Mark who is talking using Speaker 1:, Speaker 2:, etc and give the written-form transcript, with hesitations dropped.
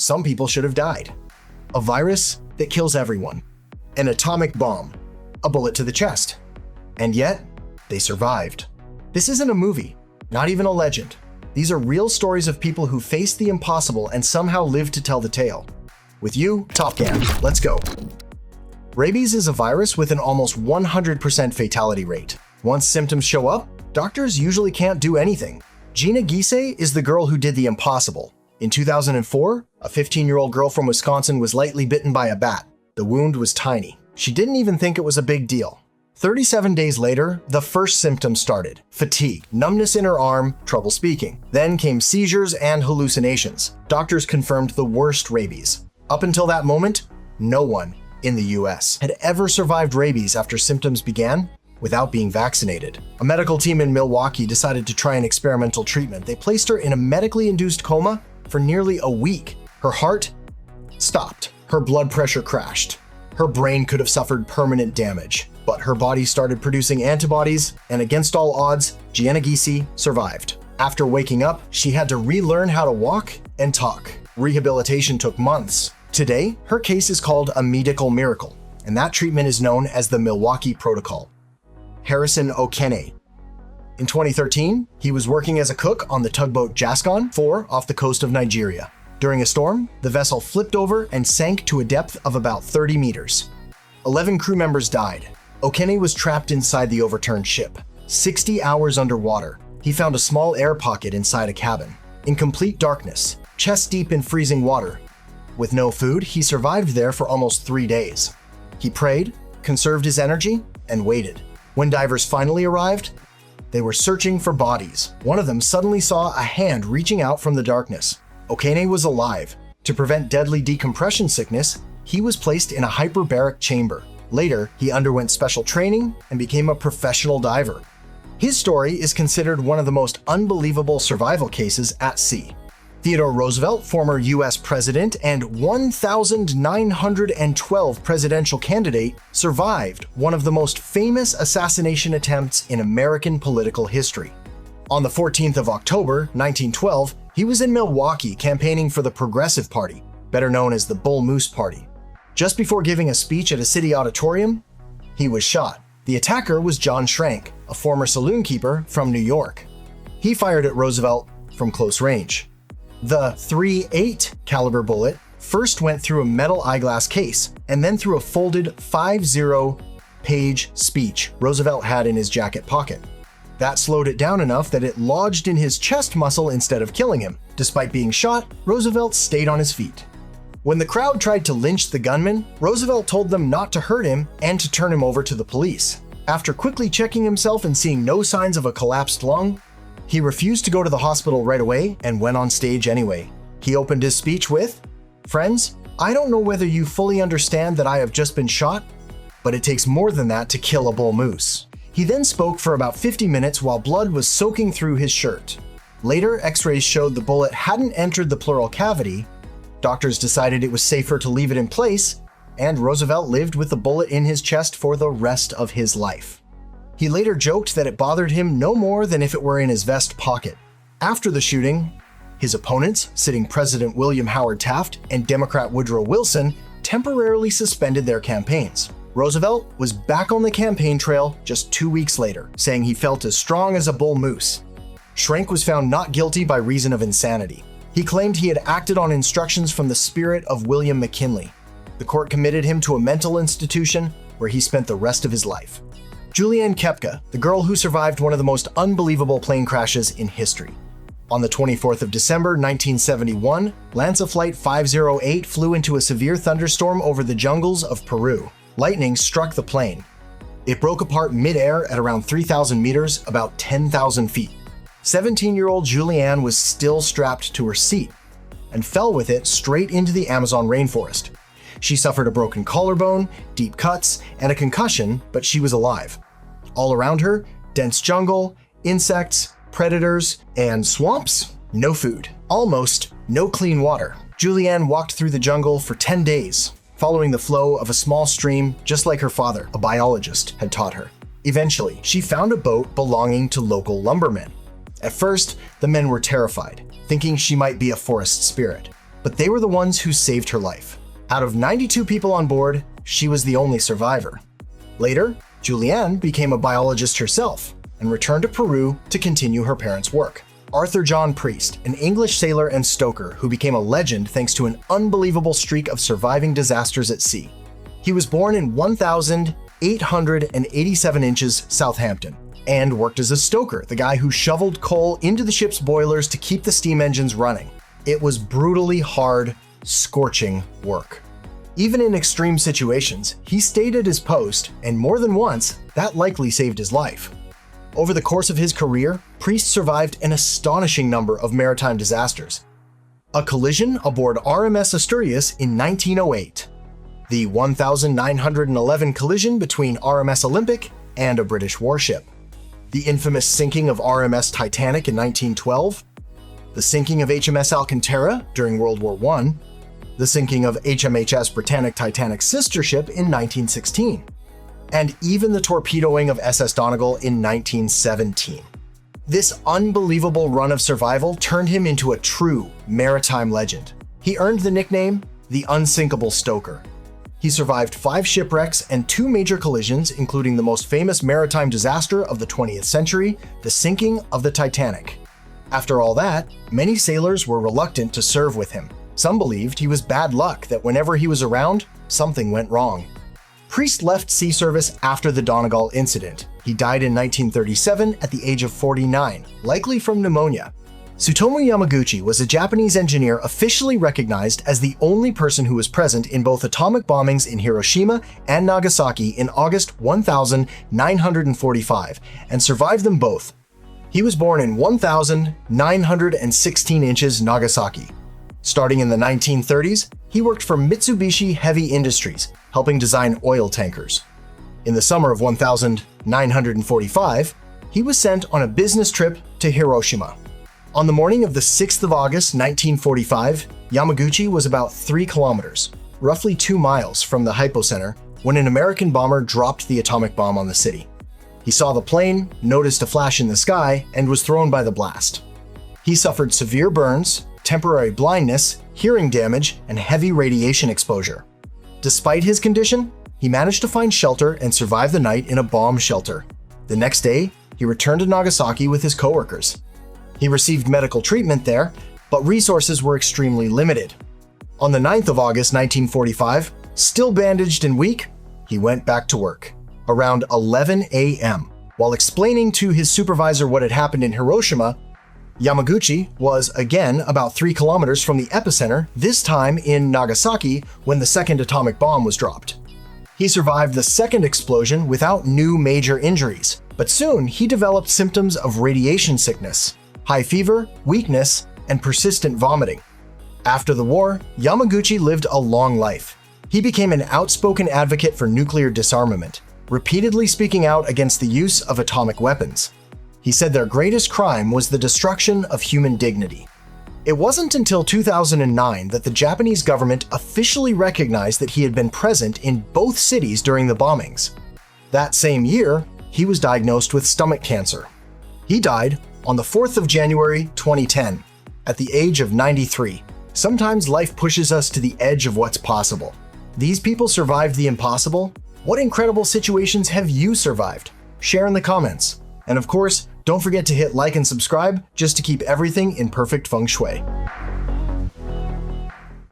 Speaker 1: some people should have died. A virus that kills everyone. An atomic bomb. A bullet to the chest. And yet, they survived. This isn't a movie, not even a legend. These are real stories of people who faced the impossible and somehow lived to tell the tale. With you, Top Gun, let's go. Rabies is a virus with an almost 100% fatality rate. Once symptoms show up, doctors usually can't do anything. Jeanna Giese is the girl who did the impossible. In 2004, a 15-year-old girl from Wisconsin was lightly bitten by a bat. The wound was tiny. She didn't even think it was a big deal. 37 days later, the first symptoms started: fatigue, numbness in her arm, trouble speaking. Then came seizures and hallucinations. Doctors confirmed the worst rabies. Up until that moment, no one in the US had ever survived rabies after symptoms began without being vaccinated. A medical team in Milwaukee decided to try an experimental treatment. They placed her in a medically induced coma for nearly a week. Her heart stopped. Her blood pressure crashed. Her brain could have suffered permanent damage, but her body started producing antibodies, and against all odds, Jeanna Giese survived. After waking up, she had to relearn how to walk and talk. Rehabilitation took months. Today, her case is called a medical miracle, and that treatment is known as the Milwaukee Protocol. Harrison Okene. In 2013, he was working as a cook on the tugboat Jascon 4 off the coast of Nigeria. During a storm, the vessel flipped over and sank to a depth of about 30 meters. 11 crew members died. Okene was trapped inside the overturned ship, 60 hours underwater. He found a small air pocket inside a cabin. In complete darkness, chest deep in freezing water. With no food, he survived there for almost 3 days. He prayed, conserved his energy, and waited. When divers finally arrived, they were searching for bodies. One of them suddenly saw a hand reaching out from the darkness. Okene was alive. To prevent deadly decompression sickness, he was placed in a hyperbaric chamber. Later, he underwent special training and became a professional diver. His story is considered one of the most unbelievable survival cases at sea. Theodore Roosevelt, former US president and 1,912 presidential candidate, survived one of the most famous assassination attempts in American political history. On the 14th of October, 1912, he was in Milwaukee campaigning for the Progressive Party, better known as the Bull Moose Party. Just before giving a speech at a city auditorium, he was shot. The attacker was John Schrank, a former saloon keeper from New York. He fired at Roosevelt from close range. The .38 caliber bullet first went through a metal eyeglass case and then through a folded 50-page speech Roosevelt had in his jacket pocket. That slowed it down enough that it lodged in his chest muscle instead of killing him. Despite being shot, Roosevelt stayed on his feet. When the crowd tried to lynch the gunman, Roosevelt told them not to hurt him and to turn him over to the police. After quickly checking himself and seeing no signs of a collapsed lung, he refused to go to the hospital right away and went on stage anyway. He opened his speech with, "Friends, I don't know whether you fully understand that I have just been shot, but it takes more than that to kill a bull moose." He then spoke for about 50 minutes while blood was soaking through his shirt. Later, x-rays showed the bullet hadn't entered the pleural cavity. Doctors decided it was safer to leave it in place, and Roosevelt lived with the bullet in his chest for the rest of his life. He later joked that it bothered him no more than if it were in his vest pocket. After the shooting, his opponents, sitting President William Howard Taft and Democrat Woodrow Wilson, temporarily suspended their campaigns. Roosevelt was back on the campaign trail just 2 weeks later, saying he felt as strong as a bull moose. Schrank was found not guilty by reason of insanity. He claimed he had acted on instructions from the spirit of William McKinley. The court committed him to a mental institution where he spent the rest of his life. Juliane Koepcke, the girl who survived one of the most unbelievable plane crashes in history. On the 24th of December, 1971, Lanza Flight 508 flew into a severe thunderstorm over the jungles of Peru. Lightning struck the plane. It broke apart mid-air at around 3,000 meters, about 10,000 feet. 17-year-old Juliane was still strapped to her seat and fell with it straight into the Amazon rainforest. She suffered a broken collarbone, deep cuts, and a concussion, but she was alive. All around her, dense jungle, insects, predators, and swamps. No food. Almost no clean water. Juliane walked through the jungle for 10 days, following the flow of a small stream just like her father, a biologist, had taught her. Eventually, she found a boat belonging to local lumbermen. At first, the men were terrified, thinking she might be a forest spirit. but they were the ones who saved her life. Out of 92 people on board, she was the only survivor. Later, Juliane became a biologist herself and returned to Peru to continue her parents' work. Arthur John Priest, an English sailor and stoker who became a legend thanks to an unbelievable streak of surviving disasters at sea. He was born in 1,887 inches Southampton and worked as a stoker, the guy who shoveled coal into the ship's boilers to keep the steam engines running. It was brutally hard, scorching work. Even in extreme situations, he stayed at his post, and more than once, that likely saved his life. Over the course of his career, Priest survived an astonishing number of maritime disasters. A collision aboard RMS Asturias in 1908, the 1911 collision between RMS Olympic and a British warship, the infamous sinking of RMS Titanic in 1912, the sinking of HMS Alcantara during World War I, the sinking of HMHS Britannic Titanic's sister ship in 1916, and even the torpedoing of SS Donegal in 1917. This unbelievable run of survival turned him into a true maritime legend. He earned the nickname the Unsinkable Stoker. He survived 5 shipwrecks and 2 major collisions, including the most famous maritime disaster of the 20th century, the sinking of the Titanic. After all that, many sailors were reluctant to serve with him. Some believed he was bad luck, that whenever he was around, something went wrong. Priest left sea service after the Donegal incident. He died in 1937 at the age of 49, likely from pneumonia. Tsutomu Yamaguchi was a Japanese engineer officially recognized as the only person who was present in both atomic bombings in Hiroshima and Nagasaki in August 1945 and survived them both. He was born in 1,916 inches Nagasaki. Starting in the 1930s, he worked for Mitsubishi Heavy Industries, helping design oil tankers. In the summer of 1945, he was sent on a business trip to Hiroshima. On the morning of the 6th of August 1945, Yamaguchi was about 3 kilometers, roughly 2 miles from the hypocenter, when an American bomber dropped the atomic bomb on the city. He saw the plane, noticed a flash in the sky, and was thrown by the blast. He suffered severe burns, temporary blindness, hearing damage, and heavy radiation exposure. Despite his condition, he managed to find shelter and survive the night in a bomb shelter. The next day, he returned to Nagasaki with his coworkers. He received medical treatment there, but resources were extremely limited. On the 9th of August 1945, still bandaged and weak, he went back to work. Around 11 a.m., while explaining to his supervisor what had happened in Hiroshima, Yamaguchi was again about 3 kilometers from the epicenter, this time in Nagasaki when the second atomic bomb was dropped. He survived the second explosion without new major injuries, but soon he developed symptoms of radiation sickness, high fever, weakness, and persistent vomiting. After the war, Yamaguchi lived a long life. He became an outspoken advocate for nuclear disarmament, repeatedly speaking out against the use of atomic weapons. He said their greatest crime was the destruction of human dignity. It wasn't until 2009 that the Japanese government officially recognized that he had been present in both cities during the bombings. That same year, he was diagnosed with stomach cancer. He died on the 4th of January 2010, at the age of 93. Sometimes life pushes us to the edge of what's possible. These people survived the impossible. What incredible situations have you survived? Share in the comments. And of course, don't forget to hit like and subscribe just to keep everything in perfect feng shui.